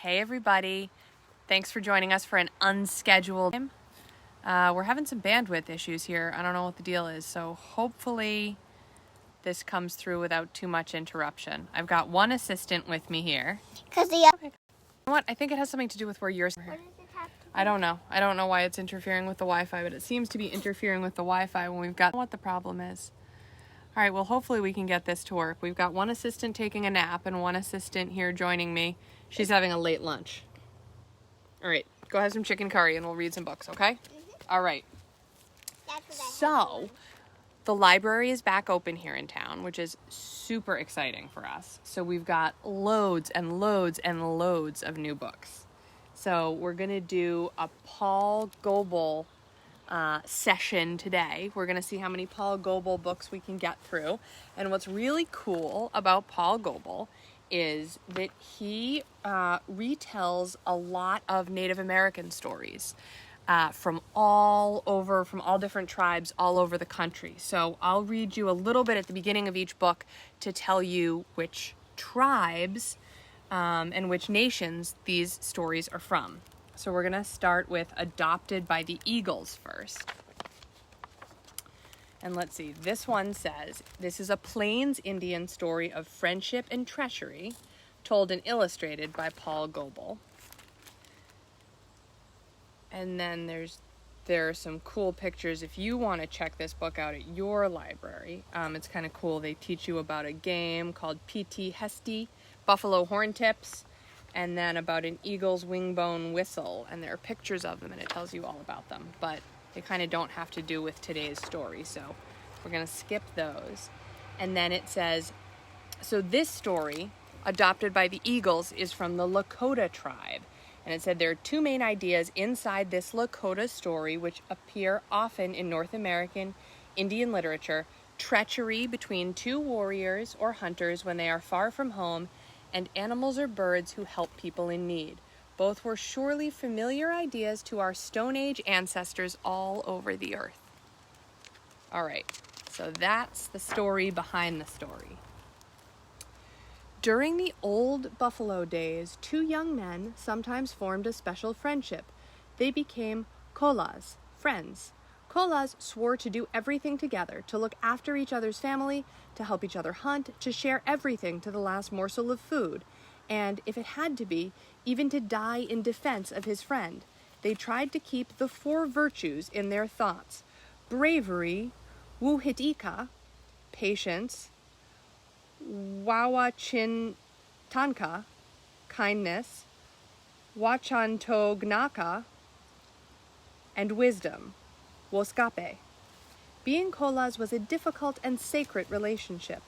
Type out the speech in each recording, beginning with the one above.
Hey everybody, thanks for joining us for an unscheduled time. We're having some bandwidth issues here. I don't know what the deal is, so hopefully this comes through without too much interruption. I've got one assistant with me here. Okay. You know what? I think it has something to do with where you're. What does it have to do? I don't know. I don't know why it's interfering with the Wi-Fi, but it seems to be interfering with the Wi-Fi when we've got what the problem is. All right, well, hopefully we can get this to work. We've got one assistant taking a nap and one assistant here joining me. She's having a late lunch. All right, go have some chicken curry and we'll read some books, okay? Mm-hmm. All right. So, the library is back open here in town, which is super exciting for us. So we've got loads and loads and loads of new books. So we're going to do a Paul Goble session today. We're going to see how many Paul Goble books we can get through. And what's really cool about Paul Goble is that he retells a lot of Native American stories from all different tribes all over the country. So I'll read you a little bit at the beginning of each book to tell you which tribes and which nations these stories are from. So we're going to start with Adopted by the Eagles first. And let's see, this one says, this is a Plains Indian story of friendship and treachery, told and illustrated by Paul Goble. And then there are some cool pictures if you want to check this book out at your library. It's kind of cool. They teach you about a game called P.T. Hesty, buffalo horn tips, and then about an eagle's wingbone whistle. And there are pictures of them and it tells you all about them. But they kind of don't have to do with today's story, so we're going to skip those. And then it says, so this story, Adopted by the Eagles, is from the Lakota tribe. And it said there are two main ideas inside this Lakota story which appear often in North American Indian literature: treachery between two warriors or hunters when they are far from home, and animals or birds who help people in need. Both were surely familiar ideas to our Stone Age ancestors all over the earth. All right, so that's the story behind the story. During the old buffalo days, two young men sometimes formed a special friendship. They became kolas, friends. Kolas swore to do everything together, to look after each other's family, to help each other hunt, to share everything to the last morsel of food, and, if it had to be, even to die in defense of his friend. They tried to keep the four virtues in their thoughts: bravery, wuhitika, patience, wawachintanka, kindness, wachantognaka, and wisdom, woskape. Being kolas was a difficult and sacred relationship.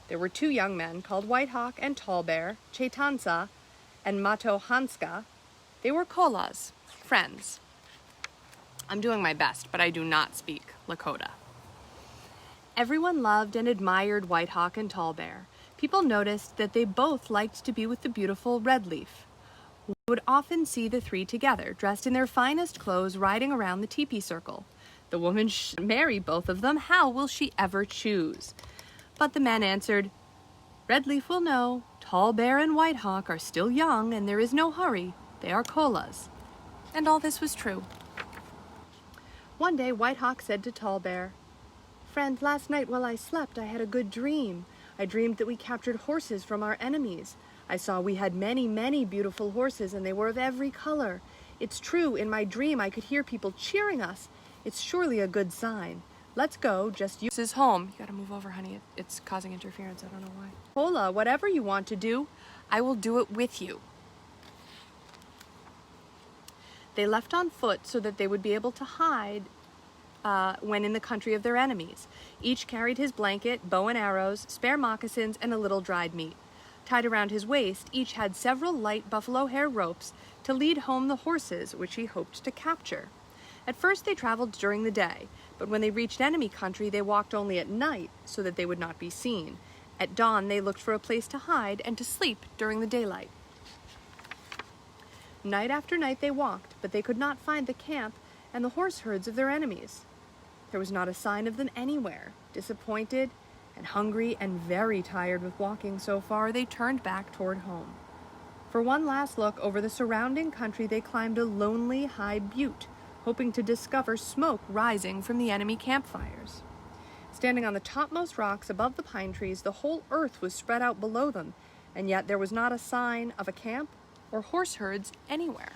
There were two young men called White Hawk and Tall Bear, Chetansa and Matohanska. They were kolas, friends. I'm doing my best, but I do not speak Lakota. Everyone loved and admired White Hawk and Tall Bear. People noticed that they both liked to be with the beautiful Red Leaf. We would often see the three together, dressed in their finest clothes, riding around the teepee circle. The woman should marry both of them. How will she ever choose? But the men answered, Red Leaf will know. Tall Bear and White Hawk are still young, and there is no hurry. They are kolas. And all this was true. One day, White Hawk said to Tall Bear, Friend, last night while I slept, I had a good dream. I dreamed that we captured horses from our enemies. I saw we had many, many beautiful horses, and they were of every color. It's true, in my dream I could hear people cheering us. It's surely a good sign. Let's go, just you. This is home. You gotta move over, honey. It's causing interference. I don't know why. Kola, whatever you want to do, I will do it with you. They left on foot so that they would be able to hide when in the country of their enemies. Each carried his blanket, bow and arrows, spare moccasins, and a little dried meat. Tied around his waist, each had several light buffalo hair ropes to lead home the horses which he hoped to capture. At first they traveled during the day, but when they reached enemy country, they walked only at night so that they would not be seen. At dawn, they looked for a place to hide and to sleep during the daylight. Night after night they walked, but they could not find the camp and the horse herds of their enemies. There was not a sign of them anywhere. Disappointed and hungry and very tired with walking so far, they turned back toward home. For one last look over the surrounding country, they climbed a lonely high butte, hoping to discover smoke rising from the enemy campfires. Standing on the topmost rocks above the pine trees, the whole earth was spread out below them, and yet there was not a sign of a camp or horse herds anywhere.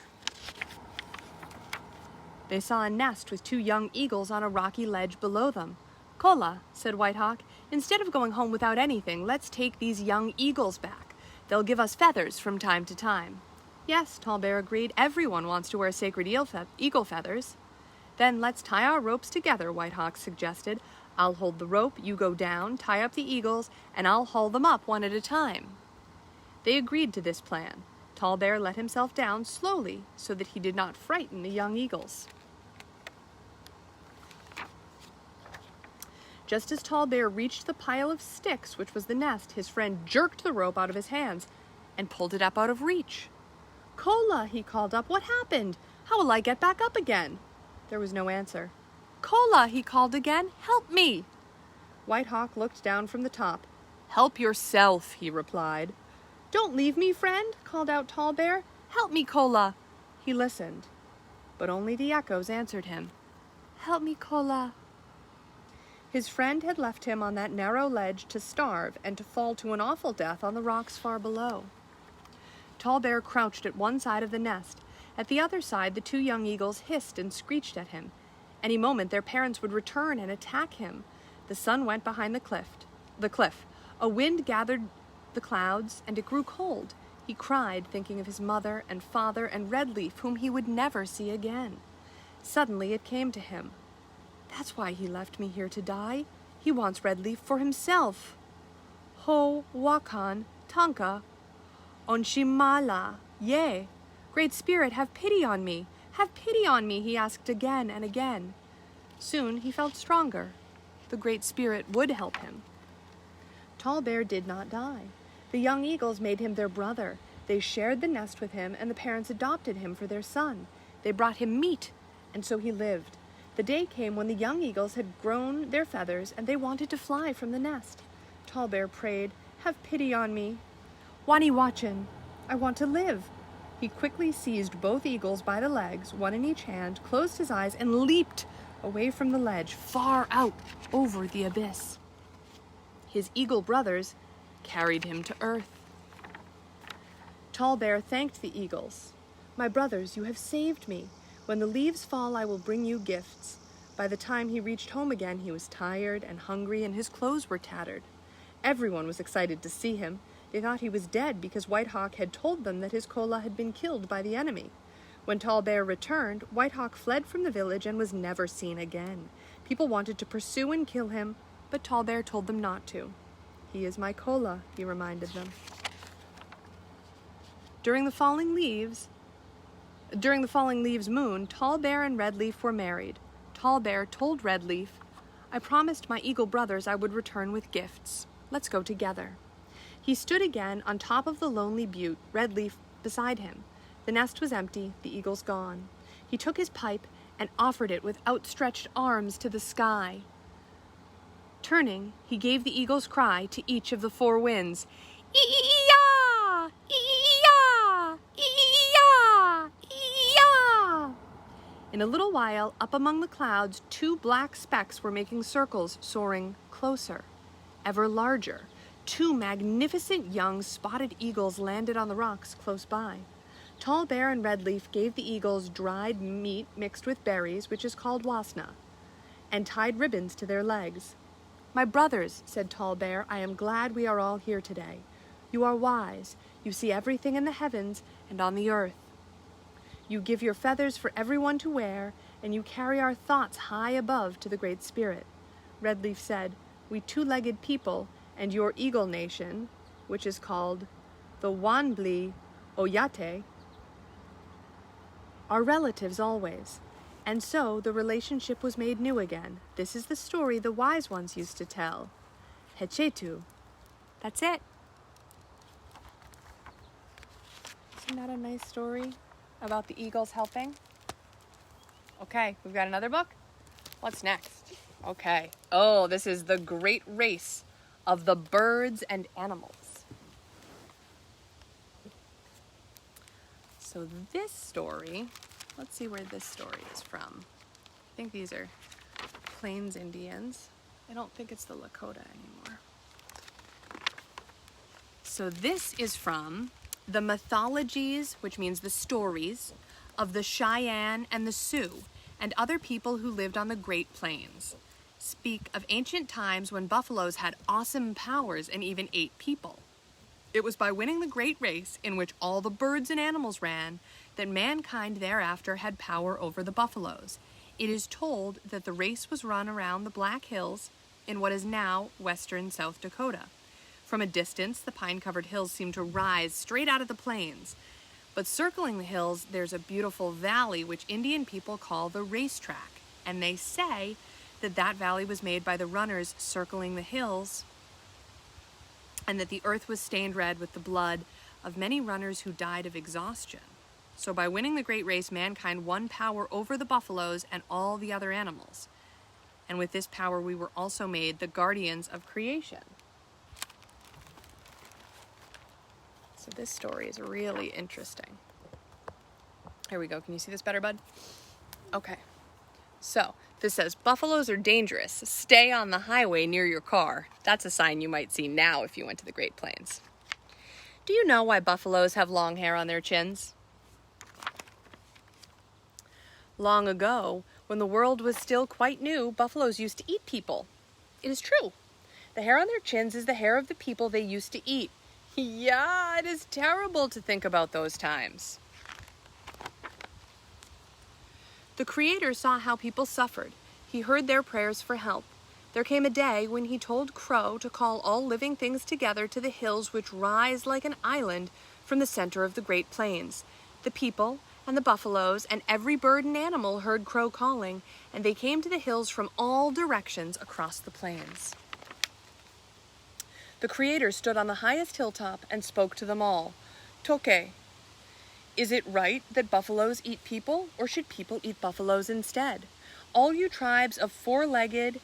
They saw a nest with 2 young eagles on a rocky ledge below them. "Kola," said White Hawk, "instead of going home without anything, let's take these young eagles back. They'll give us feathers from time to time." "Yes," Tall Bear agreed. "Everyone wants to wear sacred eagle feathers." "Then let's tie our ropes together," White Hawk suggested. "I'll hold the rope, you go down, tie up the eagles, and I'll haul them up one at a time." They agreed to this plan. Tall Bear let himself down slowly so that he did not frighten the young eagles. Just as Tall Bear reached the pile of sticks, which was the nest, his friend jerked the rope out of his hands and pulled it up out of reach. "Kola," he called up, "what happened? How will I get back up again?" There was no answer. "Kola," he called again, "help me." White Hawk looked down from the top. "Help yourself," he replied. "Don't leave me, friend," called out Tall Bear. "Help me, Kola." He listened, but only the echoes answered him. "Help me, Kola." His friend had left him on that narrow ledge to starve and to fall to an awful death on the rocks far below. Tall Bear crouched at one side of the nest. At the other side, the 2 young eagles hissed and screeched at him. Any moment their parents would return and attack him. The sun went behind the cliff. A wind gathered the clouds, and it grew cold. He cried, thinking of his mother and father and Redleaf, whom he would never see again. Suddenly it came to him. That's why he left me here to die. He wants Redleaf for himself. Ho Wakan Tanka Onshimala Ye. Great Spirit, have pity on me. Have pity on me, he asked again and again. Soon he felt stronger. The Great Spirit would help him. Tall Bear did not die. The young eagles made him their brother. They shared the nest with him, and the parents adopted him for their son. They brought him meat, and so he lived. The day came when the young eagles had grown their feathers, and they wanted to fly from the nest. Tall Bear prayed, "Have pity on me. Wani Wachin, I want to live." He quickly seized both eagles by the legs, one in each hand, closed his eyes, and leaped away from the ledge, far out over the abyss. His eagle brothers carried him to earth. Tall Bear thanked the eagles. "My brothers, you have saved me. When the leaves fall, I will bring you gifts." By the time he reached home again, he was tired and hungry, and his clothes were tattered. Everyone was excited to see him. They thought he was dead because White Hawk had told them that his Kola had been killed by the enemy. When Tall Bear returned, White Hawk fled from the village and was never seen again. People wanted to pursue and kill him, but Tall Bear told them not to. "He is my Kola," he reminded them. During the falling leaves moon, Tall Bear and Redleaf were married. Tall Bear told Redleaf, "I promised my eagle brothers I would return with gifts. Let's go together." He stood again on top of the lonely butte, Redleaf beside him. The nest was empty, the eagles gone. He took his pipe and offered it with outstretched arms to the sky. Turning, he gave the eagle's cry to each of the 4 winds. "Ee-ee-ya! Ee-ee-ya! Ee-ee-ya! Ee-ee-ya!" In a little while, up among the clouds, 2 black specks were making circles, soaring closer, ever larger. 2 magnificent young spotted eagles landed on the rocks close by. Tall Bear and Redleaf gave the eagles dried meat mixed with berries, which is called wasna, and tied ribbons to their legs. "My brothers," said Tall Bear, "I am glad we are all here today. You are wise. You see everything in the heavens and on the earth. You give your feathers for everyone to wear, and you carry our thoughts high above to the Great Spirit." Redleaf said, "We 2-legged people and your eagle nation, which is called the Wanbli Oyate, are relatives always." And so the relationship was made new again. This is the story the wise ones used to tell. Hechetu. That's it. Isn't that a nice story about the eagles helping? Okay, we've got another book. What's next? Okay. Oh, this is The Great Race of the Birds and Animals. So this story, let's see where this story is from. I think these are Plains Indians. I don't think it's the Lakota anymore. So this is from the mythologies, which means the stories, of the Cheyenne and the Sioux and other people who lived on the Great Plains. Speak of ancient times when buffaloes had awesome powers and even ate people. It was by winning the great race in which all the birds and animals ran that mankind thereafter had power over the buffaloes. It is told that the race was run around the Black Hills in what is now western South Dakota. From a distance, the pine-covered hills seem to rise straight out of the plains. But circling the hills, there's a beautiful valley which Indian people call the racetrack. And they say that that valley was made by the runners circling the hills, and that the earth was stained red with the blood of many runners who died of exhaustion. So by winning the great race, mankind won power over the buffaloes and all the other animals. And with this power, we were also made the guardians of creation. So this story is really interesting. Here we go. Can you see this better, bud? Okay. So this says, buffaloes are dangerous. Stay on the highway near your car. That's a sign you might see now if you went to the Great Plains. Do you know why buffaloes have long hair on their chins? Long ago, when the world was still quite new, buffaloes used to eat people. It is true. The hair on their chins is the hair of the people they used to eat. Yeah, it is terrible to think about those times. The Creator saw how people suffered. He heard their prayers for help. There came a day when he told Crow to call all living things together to the hills which rise like an island from the center of the Great Plains. The people and the buffaloes and every bird and animal heard Crow calling, and they came to the hills from all directions across the plains. The Creator stood on the highest hilltop and spoke to them all. Toke, is it right that buffaloes eat people, or should people eat buffaloes instead? All you tribes of four-legged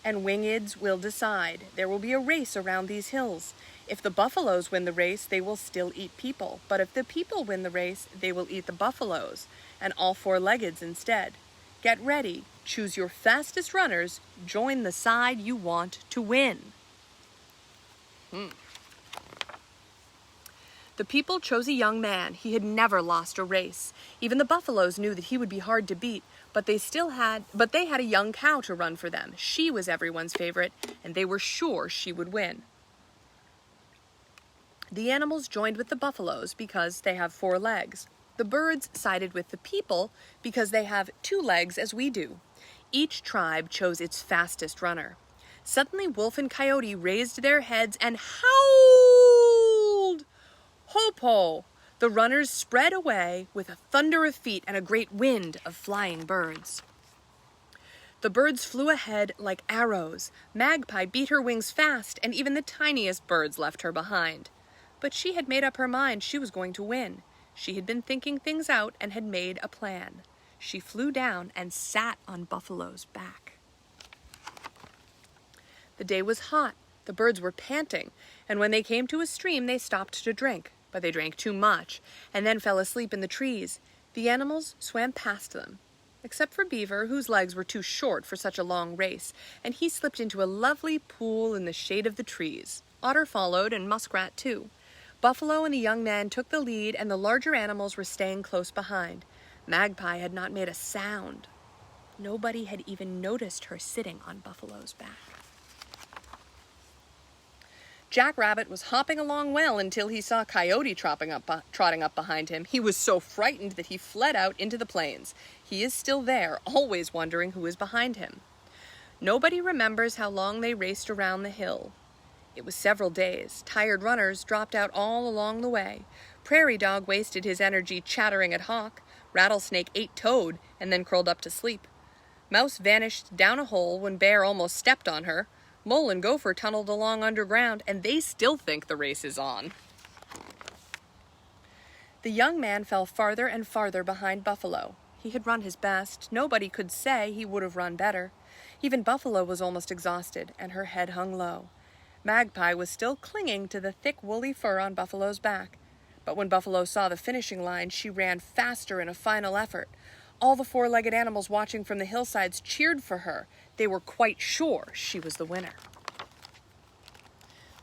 and wingeds will decide. There will be a race around these hills. If the buffaloes win the race, they will still eat people. But if the people win the race, they will eat the buffaloes, and all four-leggeds instead. Get ready. Choose your fastest runners. Join the side you want to win. The people chose a young man. He had never lost a race. Even the buffaloes knew that he would be hard to beat, but they had a young cow to run for them. She was everyone's favorite, and they were sure she would win. The animals joined with the buffaloes because they have 4 legs. The birds sided with the people because they have 2 legs as we do. Each tribe chose its fastest runner. Suddenly, Wolf and Coyote raised their heads and howled. Ho-po! The runners spread away with a thunder of feet and a great wind of flying birds. The birds flew ahead like arrows. Magpie beat her wings fast, and even the tiniest birds left her behind. But she had made up her mind she was going to win. She had been thinking things out and had made a plan. She flew down and sat on Buffalo's back. The day was hot, the birds were panting, and when they came to a stream they stopped to drink, but they drank too much, and then fell asleep in the trees. The animals swam past them, except for Beaver, whose legs were too short for such a long race, and he slipped into a lovely pool in the shade of the trees. Otter followed, and Muskrat too. Buffalo and the young man took the lead, and the larger animals were staying close behind. Magpie had not made a sound. Nobody had even noticed her sitting on Buffalo's back. Jack Rabbit was hopping along well until he saw Coyote trotting up behind him. He was so frightened that he fled out into the plains. He is still there, always wondering who is behind him. Nobody remembers how long they raced around the hill. It was several days. Tired runners dropped out all along the way. Prairie Dog wasted his energy chattering at Hawk. Rattlesnake ate Toad and then curled up to sleep. Mouse vanished down a hole when Bear almost stepped on her. Mole and Gopher tunneled along underground, and they still think the race is on. The young man fell farther and farther behind Buffalo. He had run his best. Nobody could say he would have run better. Even Buffalo was almost exhausted, and her head hung low. Magpie was still clinging to the thick woolly fur on Buffalo's back. But when Buffalo saw the finishing line, she ran faster in a final effort. All the four-legged animals watching from the hillsides cheered for her. They were quite sure she was the winner.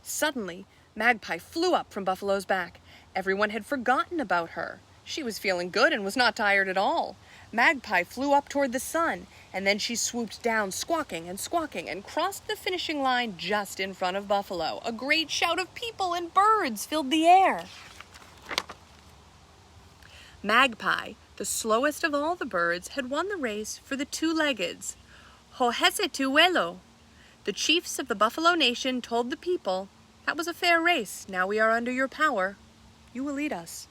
Suddenly, Magpie flew up from Buffalo's back. Everyone had forgotten about her. She was feeling good and was not tired at all. Magpie flew up toward the sun, and then she swooped down, squawking, and crossed the finishing line just in front of Buffalo. A great shout of people and birds filled the air. Magpie, the slowest of all the birds, had won the race for the two-leggeds. Hojese tu vuelo. The chiefs of the Buffalo Nation told the people, "That was a fair race. Now we are under your power. You will lead us."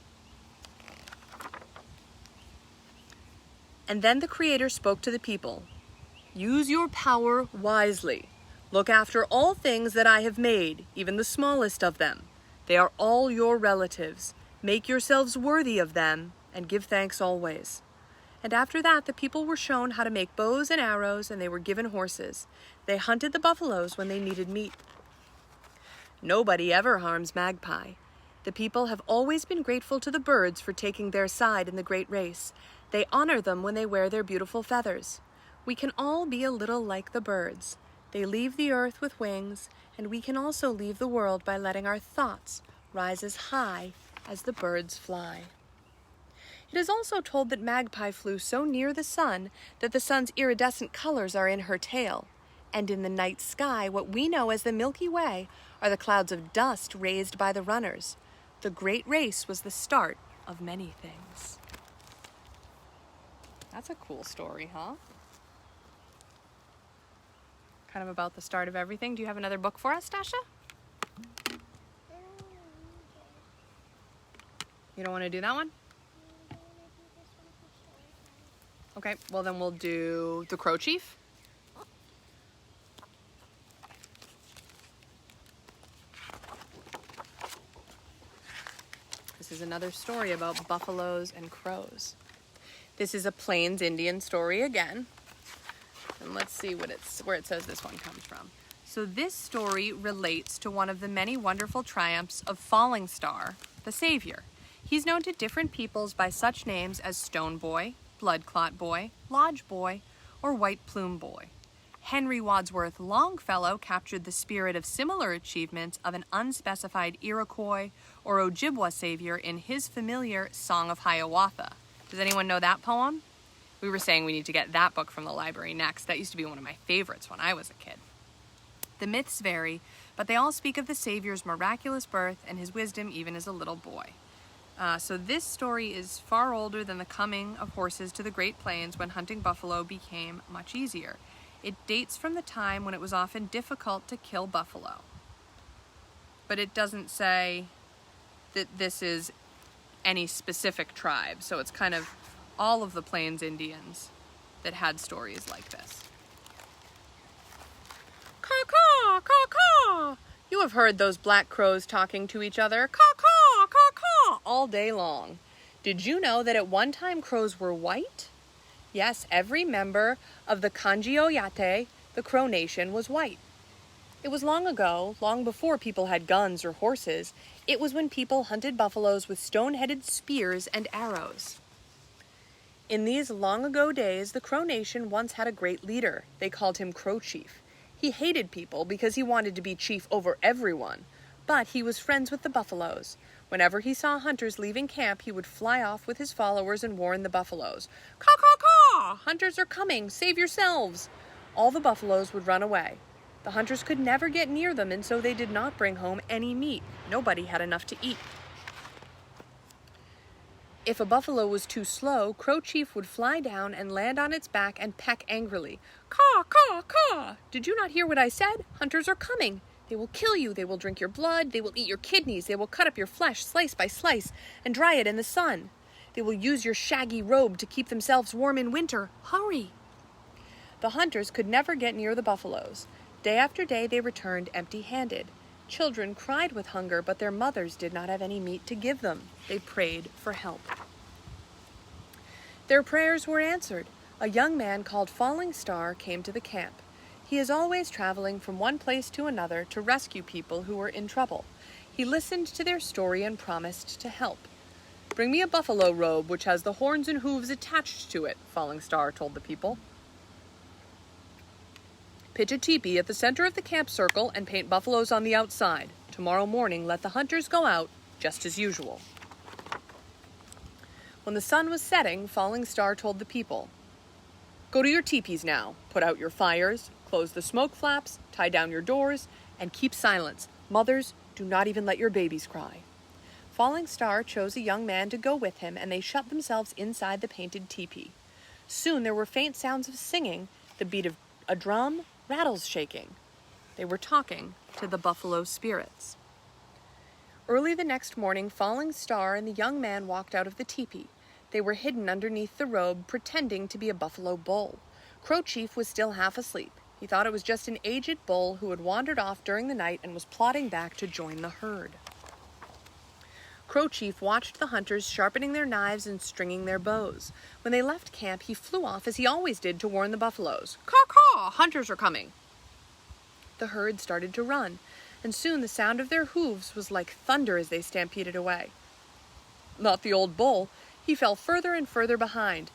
And then the Creator spoke to the people. "Use your power wisely. Look after all things that I have made, even the smallest of them. They are all your relatives. Make yourselves worthy of them, and give thanks always." And after that, the people were shown how to make bows and arrows, and they were given horses. They hunted the buffaloes when they needed meat. Nobody ever harms Magpie. The people have always been grateful to the birds for taking their side in the great race. They honor them when they wear their beautiful feathers. We can all be a little like the birds. They leave the earth with wings, and we can also leave the world by letting our thoughts rise as high as the birds fly. It is also told that Magpie flew so near the sun that the sun's iridescent colors are in her tail. And in the night sky, what we know as the Milky Way are the clouds of dust raised by the runners. The great race was the start of many things. That's a cool story, huh? Kind of about the start of everything. Do you have another book for us, Tasha? You don't want to do that one? Okay, well then we'll do The Crow Chief. This is another story about buffaloes and crows. This is a Plains Indian story again. And let's see where it says this one comes from. So this story relates to one of the many wonderful triumphs of Falling Star, the savior. He's known to different peoples by such names as Stone Boy, Blood Clot Boy, Lodge Boy, or White Plume Boy. Henry Wadsworth Longfellow captured the spirit of similar achievements of an unspecified Iroquois or Ojibwa savior in his familiar Song of Hiawatha. Does anyone know that poem? We were saying we need to get that book from the library next. That used to be one of my favorites when I was a kid. The myths vary, but they all speak of the Savior's miraculous birth and his wisdom even as a little boy. So this story is far older than the coming of horses to the Great Plains when hunting buffalo became much easier. It dates from the time when it was often difficult to kill buffalo. But it doesn't say that this is any specific tribe, so it's kind of all of the Plains Indians that had stories like this. Caw-caw, caw-caw! You have heard those black crows talking to each other, caw-caw, caw-caw, all day long. Did you know that at one time crows were white? Yes, every member of the Kanji-Oyate, the Crow Nation, was white. It was long ago, long before people had guns or horses. It was when people hunted buffaloes with stone-headed spears and arrows. In these long-ago days, the Crow Nation once had a great leader. They called him Crow Chief. He hated people because he wanted to be chief over everyone, but he was friends with the buffaloes. Whenever he saw hunters leaving camp, he would fly off with his followers and warn the buffaloes. Caw, caw, caw! Hunters are coming! Save yourselves! All the buffaloes would run away. The hunters could never get near them, and so they did not bring home any meat. Nobody had enough to eat. If a buffalo was too slow, Crow Chief would fly down and land on its back and peck angrily. Caw, caw, caw! Did you not hear what I said? Hunters are coming. They will kill you. They will drink your blood. They will eat your kidneys. They will cut up your flesh slice by slice and dry it in the sun. They will use your shaggy robe to keep themselves warm in winter. Hurry! The hunters could never get near the buffaloes. Day after day they returned empty-handed. Children cried with hunger, but their mothers did not have any meat to give them. They prayed for help. Their prayers were answered. A young man called Falling Star came to the camp. He is always traveling from one place to another to rescue people who were in trouble. He listened to their story and promised to help. "Bring me a buffalo robe which has the horns and hooves attached to it," Falling Star told the people. "Pitch a teepee at the center of the camp circle and paint buffaloes on the outside. Tomorrow morning, let the hunters go out just as usual." When the sun was setting, Falling Star told the people, "Go to your teepees now. Put out your fires, close the smoke flaps, tie down your doors, and keep silence. Mothers, do not even let your babies cry." Falling Star chose a young man to go with him, and they shut themselves inside the painted teepee. Soon there were faint sounds of singing, the beat of a drum, rattles shaking. They were talking to the buffalo spirits. Early the next morning, Falling Star and the young man walked out of the teepee. They were hidden underneath the robe, pretending to be a buffalo bull. Crow Chief was still half asleep. He thought it was just an aged bull who had wandered off during the night and was plodding back to join the herd. Crow Chief watched the hunters sharpening their knives and stringing their bows. When they left camp, he flew off as he always did to warn the buffaloes. "Caw-caw! Hunters are coming!" The herd started to run, and soon the sound of their hooves was like thunder as they stampeded away. Not the old bull. He fell further and further behind.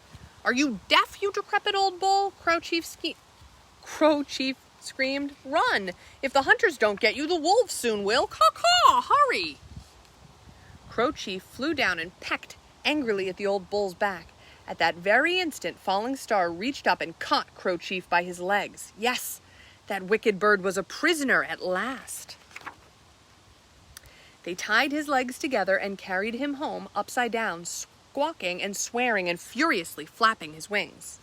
"Are you deaf, you decrepit old bull?" Crow Chief screamed. "Run! If the hunters don't get you, the wolves soon will. Caw-caw! Hurry!" Crow Chief flew down and pecked angrily at the old bull's back. At that very instant, Falling Star reached up and caught Crow Chief by his legs. Yes, that wicked bird was a prisoner at last. They tied his legs together and carried him home upside down, squawking and swearing and furiously flapping his wings.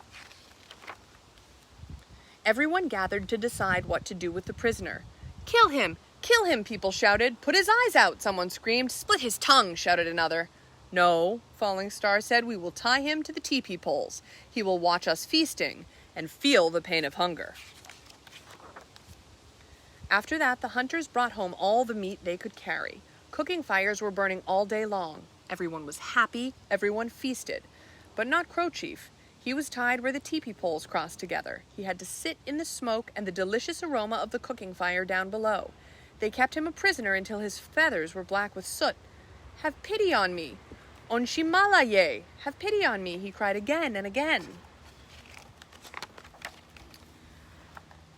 Everyone gathered to decide what to do with the prisoner. "Kill him! Kill him!" people shouted. "Put his eyes out!" someone screamed. "Split his tongue!" shouted another. "No," Falling Star said, "we will tie him to the teepee poles. He will watch us feasting and feel the pain of hunger." After that, the hunters brought home all the meat they could carry. Cooking fires were burning all day long. Everyone was happy, everyone feasted. But not Crow Chief. He was tied where the teepee poles crossed together. He had to sit in the smoke and the delicious aroma of the cooking fire down below. They kept him a prisoner until his feathers were black with soot. "Have pity on me! Onshimalaye! Have pity on me!" he cried again and again.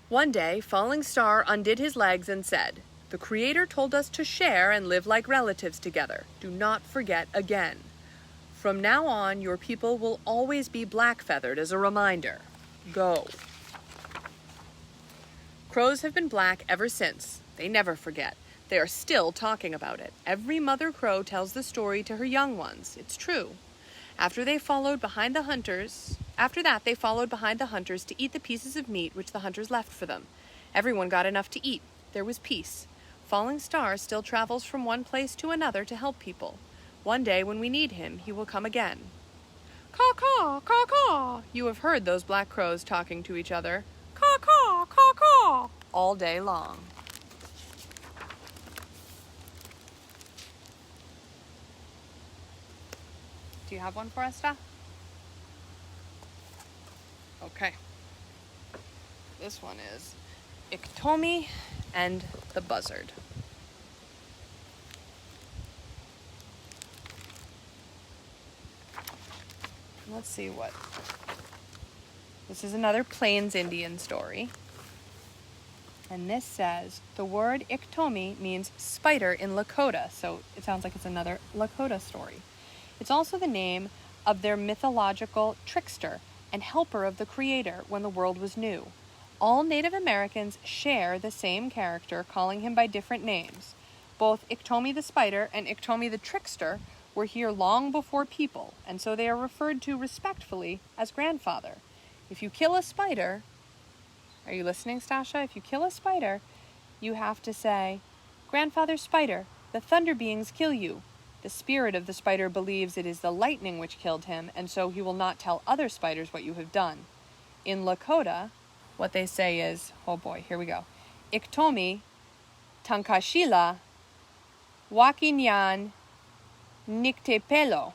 One day, Falling Star undid his legs and said, "The Creator told us to share and live like relatives together. Do not forget again. From now on, your people will always be black-feathered as a reminder. Go." Crows have been black ever since. They never forget. They are still talking about it. Every mother crow tells the story to her young ones. It's true. After that, they followed behind the hunters to eat the pieces of meat which the hunters left for them. Everyone got enough to eat. There was peace. Falling Star still travels from one place to another to help people. One day when we need him, he will come again. "Caw-caw! Caw-caw!" You have heard those black crows talking to each other. "Caw-caw! Caw-caw!" all day long. Do you have one for us, Steph? Okay. This one is Iktomi and the Buzzard. Let's see what. This is another Plains Indian story. And this says, the word Iktomi means spider in Lakota, so it sounds like it's another Lakota story. It's also the name of their mythological trickster and helper of the Creator when the world was new. All Native Americans share the same character, calling him by different names. Both Iktomi the spider and Iktomi the trickster were here long before people, and so they are referred to respectfully as grandfather. If you kill a spider, are you listening, Stasha? If you kill a spider, you have to say, "Grandfather Spider, the thunder beings kill you." The spirit of the spider believes it is the lightning which killed him, and so he will not tell other spiders what you have done. In Lakota, what they say is, oh boy, here we go. Iktomi, tankashila, wakinyan, niktepelo.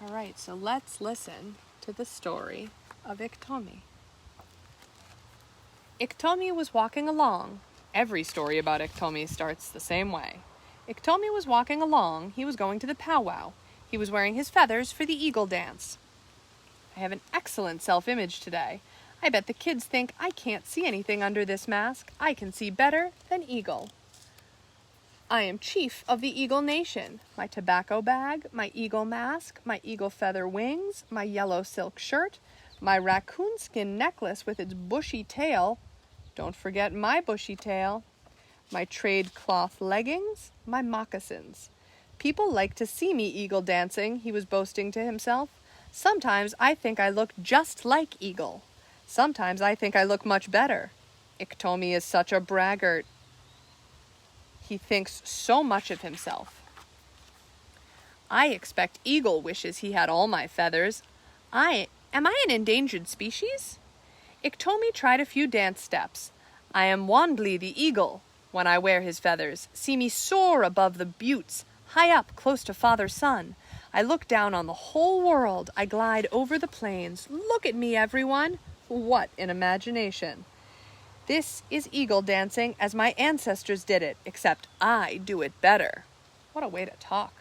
All right, so let's listen to the story of Iktomi. Iktomi was walking along, Every story about Iktomi starts the same way. Iktomi was walking along. He was going to the powwow. He was wearing his feathers for the eagle dance. I have an excellent self-image today. I bet the kids think I can't see anything under this mask. I can see better than eagle. I am chief of the Eagle Nation. My tobacco bag, my eagle mask, my eagle feather wings, my yellow silk shirt, my raccoon skin necklace with its bushy tail. Don't forget my bushy tail. My trade cloth leggings, my moccasins. People like to see me eagle dancing, he was boasting to himself. Sometimes I think I look just like eagle. Sometimes I think I look much better. Iktomi is such a braggart. He thinks so much of himself. I expect eagle wishes he had all my feathers. Am I an endangered species? Iktomi tried a few dance steps. I am Wandli the eagle. When I wear his feathers, see me soar above the buttes, high up close to Father Sun. I look down on the whole world. I glide over the plains. Look at me, everyone. What an imagination. This is eagle dancing as my ancestors did it, except I do it better. What a way to talk.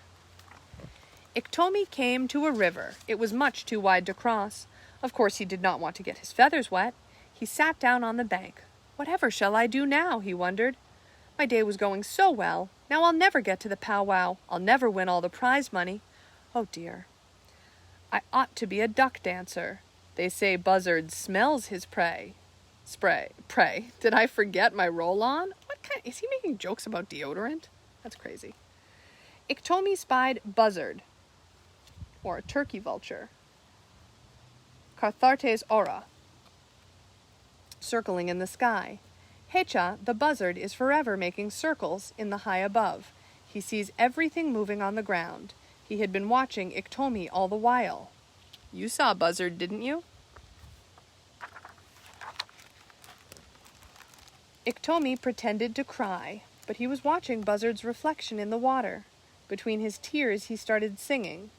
Iktomi came to a river. It was much too wide to cross. Of course, he did not want to get his feathers wet. He sat down on the bank. Whatever shall I do now, he wondered. My day was going so well. Now I'll never get to the powwow. I'll never win all the prize money. Oh dear. I ought to be a duck dancer. They say Buzzard smells his prey. Prey. Did I forget my roll-on? Is he making jokes about deodorant? That's crazy. Iktomi spied Buzzard, or a turkey vulture, Carthartes ora, circling in the sky. Hecha, the buzzard, is forever making circles in the high above. He sees everything moving on the ground. He had been watching Iktomi all the while. You saw Buzzard, didn't you? Iktomi pretended to cry, but he was watching Buzzard's reflection in the water. Between his tears, he started singing.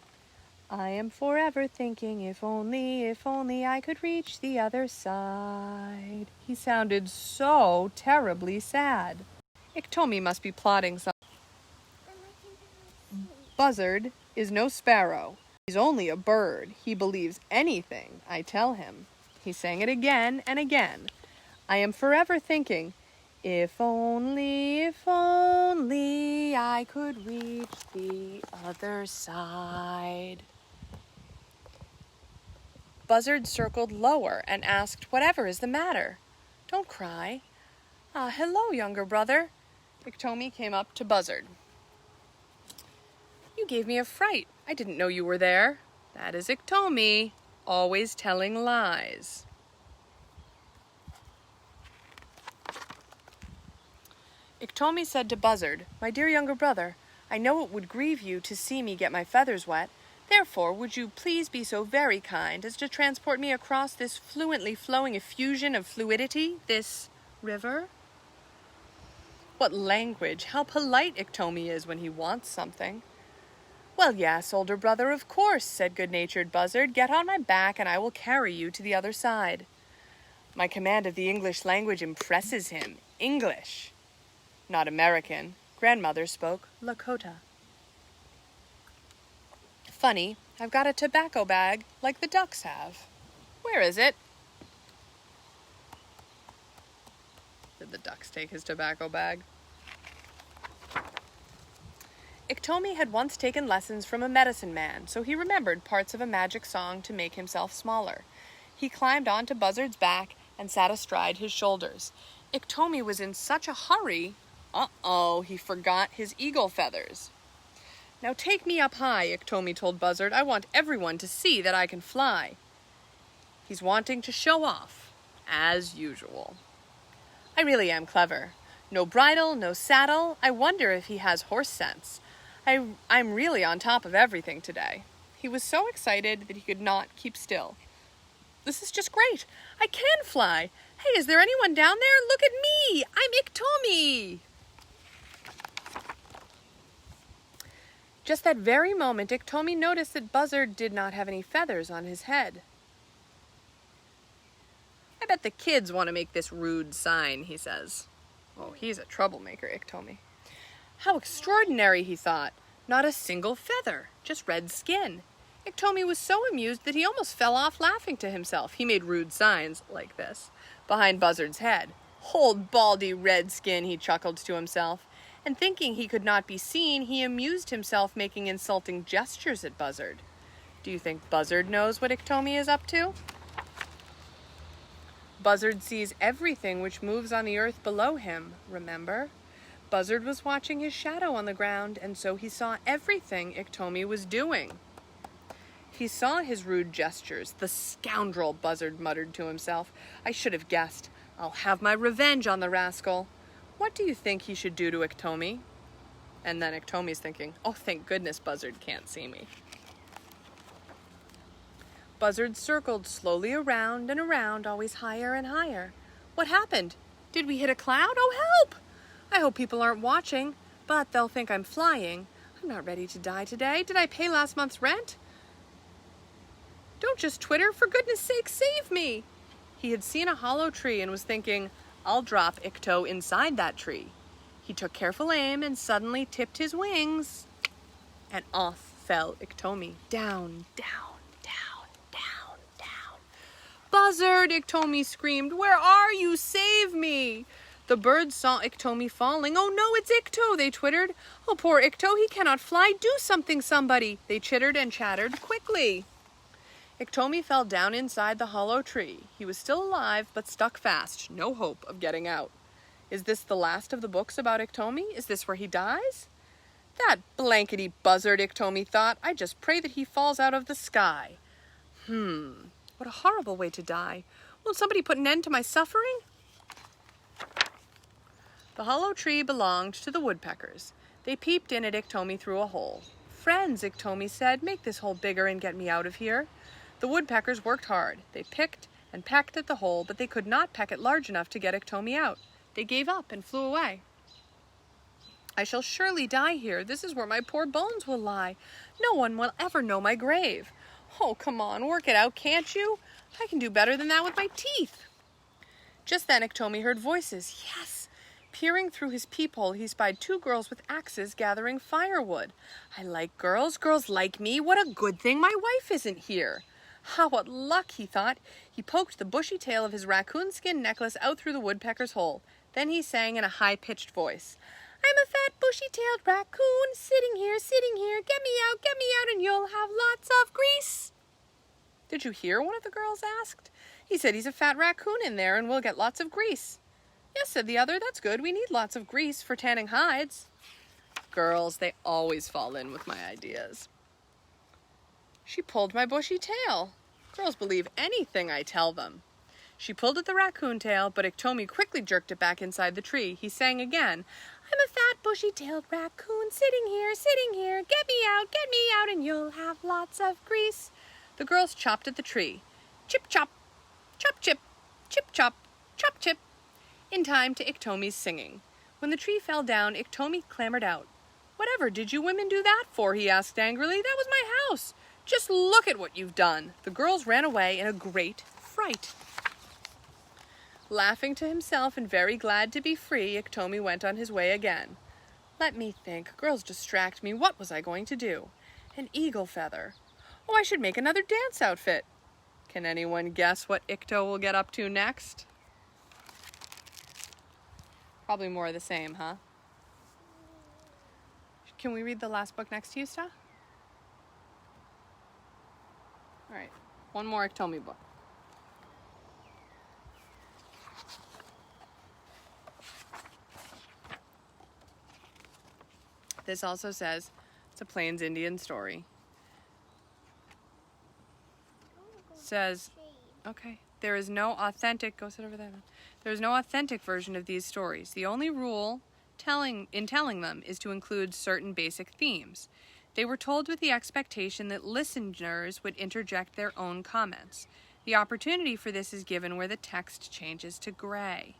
I am forever thinking, if only I could reach the other side. He sounded so terribly sad. Iktomi must be plotting something. Buzzard is no sparrow. He's only a bird. He believes anything I tell him. He sang it again and again. I am forever thinking, if only I could reach the other side. Buzzard circled lower and asked, whatever is the matter? Don't cry. Ah, hello, younger brother. Iktomi came up to Buzzard. You gave me a fright. I didn't know you were there. That is Iktomi, always telling lies. Iktomi said to Buzzard, my dear younger brother, I know it would grieve you to see me get my feathers wet. Therefore, would you please be so very kind as to transport me across this fluently flowing effusion of fluidity, this river? What language! How polite Iktomi is when he wants something. Well, yes, older brother, of course, said good-natured Buzzard. Get on my back and I will carry you to the other side. My command of the English language impresses him. English. Not American. Grandmother spoke Lakota. Funny, I've got a tobacco bag like the ducks have. Where is it? Did the ducks take his tobacco bag? Iktomi had once taken lessons from a medicine man, so he remembered parts of a magic song to make himself smaller. He climbed onto Buzzard's back and sat astride his shoulders. Iktomi was in such a hurry. Uh-oh, he forgot his eagle feathers. Now take me up high, Iktomi told Buzzard. I want everyone to see that I can fly. He's wanting to show off, as usual. I really am clever. No bridle, no saddle. I wonder if he has horse sense. I'm really on top of everything today. He was so excited that he could not keep still. This is just great. I can fly. Hey, is there anyone down there? Look at me. I'm Iktomi. Just that very moment, Iktomi noticed that Buzzard did not have any feathers on his head. I bet the kids want to make this rude sign, he says. Oh, he's a troublemaker, Iktomi. How extraordinary, he thought. Not a single feather, just red skin. Iktomi was so amused that he almost fell off laughing to himself. He made rude signs, like this, behind Buzzard's head. Old baldy red skin, he chuckled to himself. And thinking he could not be seen, he amused himself making insulting gestures at Buzzard. Do you think Buzzard knows what Iktomi is up to? Buzzard sees everything which moves on the earth below him, remember? Buzzard was watching his shadow on the ground, and so he saw everything Iktomi was doing. He saw his rude gestures. The scoundrel, Buzzard muttered to himself. I should have guessed. I'll have my revenge on the rascal. What do you think he should do to Iktomi? And then Iktomi's thinking, oh, thank goodness Buzzard can't see me. Buzzard circled slowly around and around, always higher and higher. What happened? Did we hit a cloud? Oh, help! I hope people aren't watching, but they'll think I'm flying. I'm not ready to die today. Did I pay last month's rent? Don't just twitter. For goodness sake, save me! He had seen a hollow tree and was thinking, I'll drop Ikto inside that tree. He took careful aim and suddenly tipped his wings, and off fell Iktomi. Down, down, down, down, down. Buzzard, Iktomi screamed. Where are you? Save me! The birds saw Iktomi falling. Oh no, it's Ikto, they twittered. Oh, poor Ikto, he cannot fly. Do something, somebody. They chittered and chattered quickly. Iktomi fell down inside the hollow tree. He was still alive, but stuck fast. No hope of getting out. Is this the last of the books about Iktomi? Is this where he dies? That blankety buzzard, Iktomi thought. I just pray that he falls out of the sky. What a horrible way to die. Won't somebody put an end to my suffering? The hollow tree belonged to the woodpeckers. They peeped in at Iktomi through a hole. Friends, Iktomi said, make this hole bigger and get me out of here. The woodpeckers worked hard. They picked and pecked at the hole, but they could not peck it large enough to get Iktomi out. They gave up and flew away. I shall surely die here. This is where my poor bones will lie. No one will ever know my grave. Oh, come on, work it out, can't you? I can do better than that with my teeth. Just then Iktomi heard voices. Yes! Peering through his peephole, he spied two girls with axes gathering firewood. I like girls. Girls like me. What a good thing my wife isn't here. Ah, what luck, he thought. He poked the bushy tail of his raccoon skin necklace out through the woodpecker's hole. Then he sang in a high-pitched voice. I'm a fat, bushy-tailed raccoon, sitting here, get me out, and you'll have lots of grease. Did you hear? One of the girls asked. He said he's a fat raccoon in there, and we'll get lots of grease. Yes, said the other, that's good. We need lots of grease for tanning hides. Girls, they always fall in with my ideas. She pulled my bushy tail. Girls believe anything I tell them. She pulled at the raccoon tail, but Iktomi quickly jerked it back inside the tree. He sang again. I'm a fat, bushy-tailed raccoon, sitting here, get me out, and you'll have lots of grease. The girls chopped at the tree. Chip-chop, chop-chip, chip-chop, chop-chip, in time to Iktomi's singing. When the tree fell down, Iktomi clambered out. Whatever did you women do that for? He asked angrily. That was my house. Just look at what you've done. The girls ran away in a great fright. Laughing to himself and very glad to be free, Iktomi went on his way again. Let me think. Girls distract me. What was I going to do? An eagle feather. Oh, I should make another dance outfit. Can anyone guess what Ikto will get up to next? Probably more of the same, huh? Can we read the last book next to you, Sta? All right, one more Iktomi book. This also says it's a Plains Indian story. Says, okay, there is no authentic, go sit over there then. There is no authentic version of these stories. The only rule in telling them is to include certain basic themes. They were told with the expectation that listeners would interject their own comments. The opportunity for this is given where the text changes to gray.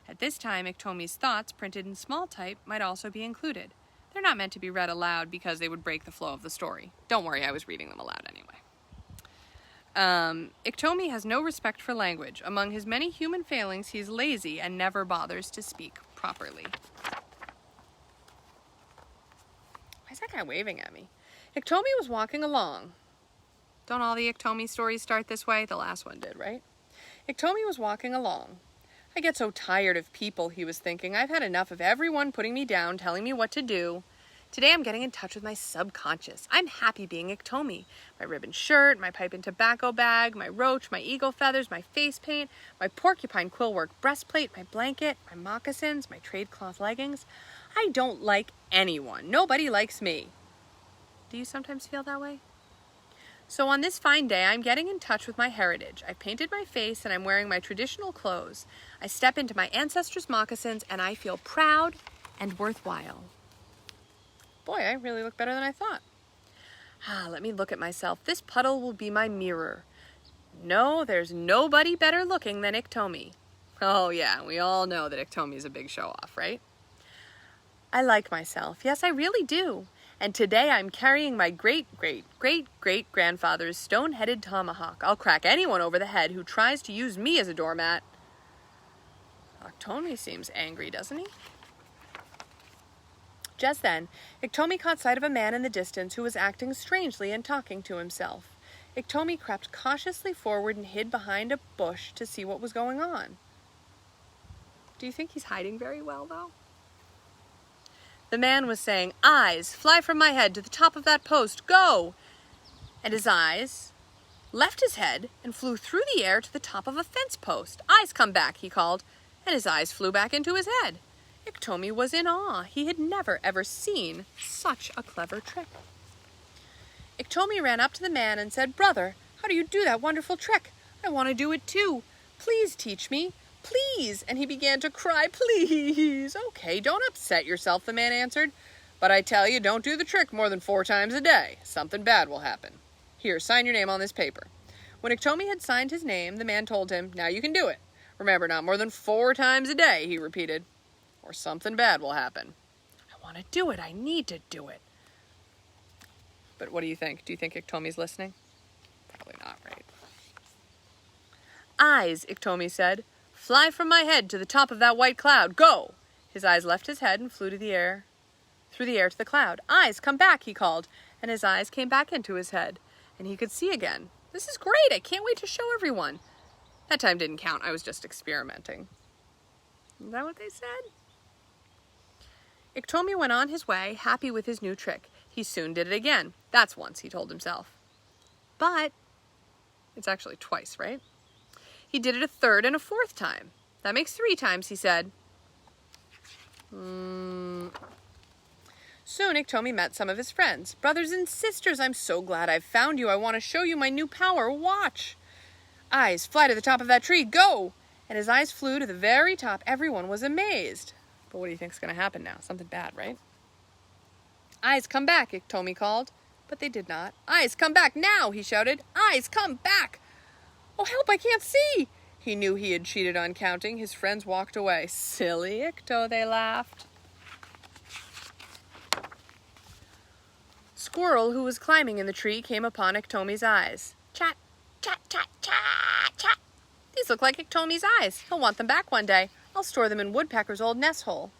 At this time, Iktomi's thoughts, printed in small type, might also be included. They're not meant to be read aloud because they would break the flow of the story. Don't worry, I was reading them aloud anyway. Iktomi has no respect for language. Among his many human failings, he is lazy and never bothers to speak properly. Why is that guy waving at me? Iktomi was walking along. Don't all the Iktomi stories start this way? The last one did, right? Iktomi was walking along. I get so tired of people, he was thinking. I've had enough of everyone putting me down, telling me what to do. Today I'm getting in touch with my subconscious. I'm happy being Iktomi. My ribbon shirt, my pipe and tobacco bag, my roach, my eagle feathers, my face paint, my porcupine quillwork breastplate, my blanket, my moccasins, my trade cloth leggings. I don't like anyone. Nobody likes me. Do you sometimes feel that way? So on this fine day, I'm getting in touch with my heritage. I've painted my face and I'm wearing my traditional clothes. I step into my ancestors' moccasins and I feel proud and worthwhile. Boy, I really look better than I thought. Let me look at myself. This puddle will be my mirror. No, there's nobody better looking than Iktomi. Oh yeah, we all know that Iktomi is a big show-off, right? I like myself. Yes, I really do. And today I'm carrying my great-great-great-great-grandfather's stone-headed tomahawk. I'll crack anyone over the head who tries to use me as a doormat. Iktomi seems angry, doesn't he? Just then, Iktomi caught sight of a man in the distance who was acting strangely and talking to himself. Iktomi crept cautiously forward and hid behind a bush to see what was going on. Do you think he's hiding very well, though? The man was saying, "Eyes, fly from my head to the top of that post, go!" And his eyes left his head and flew through the air to the top of a fence post. "Eyes, come back," he called, and his eyes flew back into his head. Iktomi was in awe. He had never, ever seen such a clever trick. Iktomi ran up to the man and said, "Brother, how do you do that wonderful trick? I want to do it too. Please teach me. Please." And he began to cry, "Please." "Okay, don't upset yourself," the man answered. "But I tell you, don't do the trick more than 4 times a day. Something bad will happen. Here, sign your name on this paper." When Iktomi had signed his name, the man told him, "Now you can do it. Remember, not more than 4 times a day," he repeated, "or something bad will happen." I want to do it. I need to do it. But what do you think? Do you think Iktomi's listening? Probably not, right? "Eyes," Iktomi said, "fly from my head to the top of that white cloud. Go!" His eyes left his head and flew to the air, through the air to the cloud. "Eyes, come back," he called, and his eyes came back into his head, and he could see again. "This is great. I can't wait to show everyone." That time didn't count. I was just experimenting. Is that what they said? Iktomi went on his way, happy with his new trick. He soon did it again. That's once, he told himself. But it's actually twice, right? He did it a 3rd and a 4th time. That makes 3 times, he said. Soon, Iktomi met some of his friends. "Brothers and sisters, I'm so glad I've found you. I want to show you my new power. Watch." "Eyes, fly to the top of that tree. Go!" And his eyes flew to the very top. Everyone was amazed. But what do you think's going to happen now? Something bad, right? "Eyes, come back," Iktomi called. But they did not. "Eyes, come back now," he shouted. "Eyes, come back." "Oh, help, I can't see." He knew he had cheated on counting. His friends walked away. "Silly Ikto," they laughed. Squirrel, who was climbing in the tree, came upon Iktomi's eyes. "Chat, chat, chat, chat, chat. These look like Iktomi's eyes. He'll want them back one day. I'll store them in Woodpecker's old nest hole."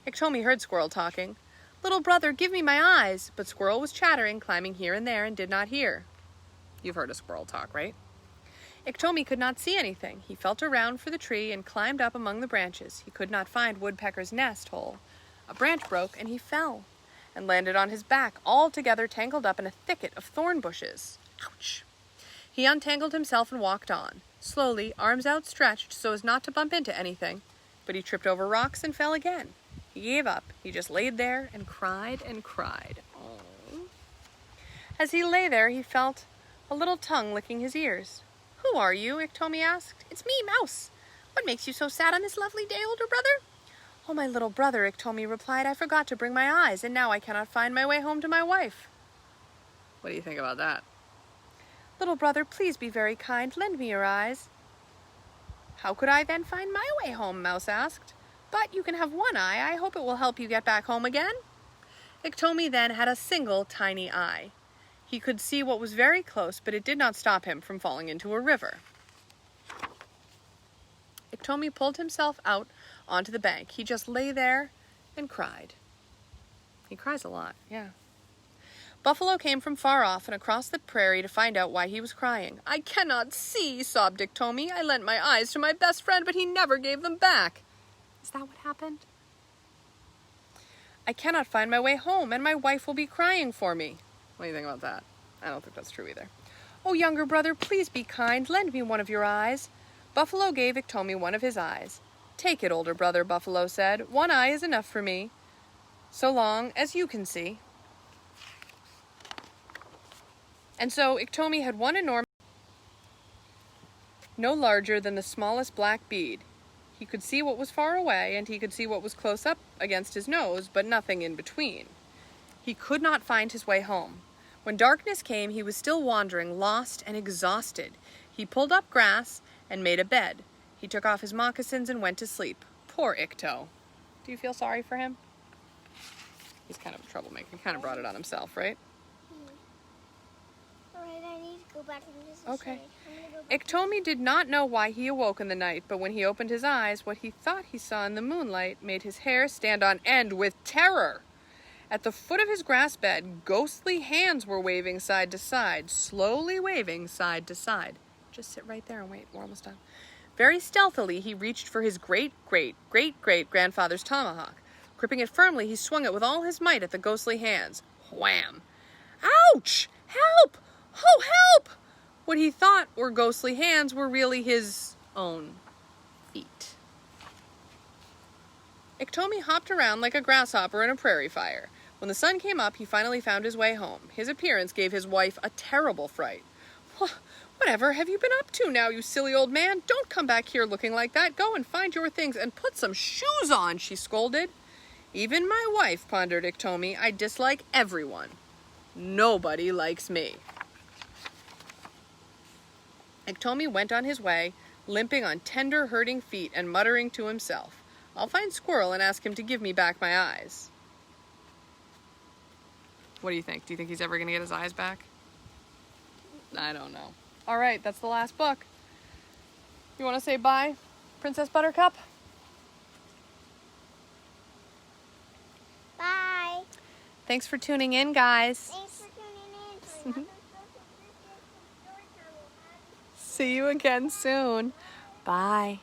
Iktomi heard Squirrel talking. "Little brother, give me my eyes." But Squirrel was chattering, climbing here and there, and did not hear. You've heard a squirrel talk, right? Iktomi could not see anything. He felt around for the tree and climbed up among the branches. He could not find Woodpecker's nest hole. A branch broke, and he fell, and landed on his back, altogether tangled up in a thicket of thorn bushes. Ouch! He untangled himself and walked on, slowly, arms outstretched so as not to bump into anything, but he tripped over rocks and fell again. He gave up. He just laid there and cried and cried. Oh. As he lay there, he felt a little tongue licking his ears. "Who are you?" Iktomi asked. "It's me, Mouse. What makes you so sad on this lovely day, older brother?" "Oh, my little brother," Iktomi replied, "I forgot to bring my eyes, and now I cannot find my way home to my wife." What do you think about that? "Little brother, please be very kind. Lend me your eyes." "How could I then find my way home?" Mouse asked. "But you can have one eye. I hope it will help you get back home again." Iktomi then had a single tiny eye. He could see what was very close, but it did not stop him from falling into a river. Iktomi pulled himself out onto the bank. He just lay there and cried. He cries a lot, yeah. Buffalo came from far off and across the prairie to find out why he was crying. "I cannot see," sobbed Iktomi. "I lent my eyes to my best friend, but he never gave them back." Is that what happened? "I cannot find my way home, and my wife will be crying for me." What do you think about that? I don't think that's true either. "Oh, younger brother, please be kind. Lend me one of your eyes." Buffalo gave Iktomi one of his eyes. "Take it, older brother," Buffalo said. "One eye is enough for me, so long as you can see." And so Iktomi had one enormous, no larger than the smallest black bead. He could see what was far away, and he could see what was close up against his nose, but nothing in between. He could not find his way home. When darkness came, he was still wandering, lost and exhausted. He pulled up grass and made a bed. He took off his moccasins and went to sleep. Poor Ikto. Do you feel sorry for him? He's kind of a troublemaker. He kind of brought it on himself, right? Alright, I need to go back into the Okay. shade. Iktomi did not know why he awoke in the night, but when he opened his eyes, what he thought he saw in the moonlight made his hair stand on end with terror. At the foot of his grass bed, ghostly hands were waving side to side, slowly waving side to side. Just sit right there and wait. We're almost done. Very stealthily, he reached for his great-great-great-great-grandfather's tomahawk. Gripping it firmly, he swung it with all his might at the ghostly hands. Wham! Ouch! Help! Oh, help! What he thought were ghostly hands were really his own feet. Iktomi hopped around like a grasshopper in a prairie fire. When the sun came up, he finally found his way home. His appearance gave his wife a terrible fright. "Whatever have you been up to now, you silly old man? Don't come back here looking like that. Go and find your things and put some shoes on," she scolded. "Even my wife," pondered Iktomi. "I dislike everyone. Nobody likes me." Iktomi went on his way, limping on tender, hurting feet and muttering to himself, "I'll find Squirrel and ask him to give me back my eyes." What do you think? Do you think he's ever going to get his eyes back? I don't know. All right, that's the last book. You want to say bye, Princess Buttercup? Bye. Thanks for tuning in, guys. Thanks for tuning in. See you again soon. Bye.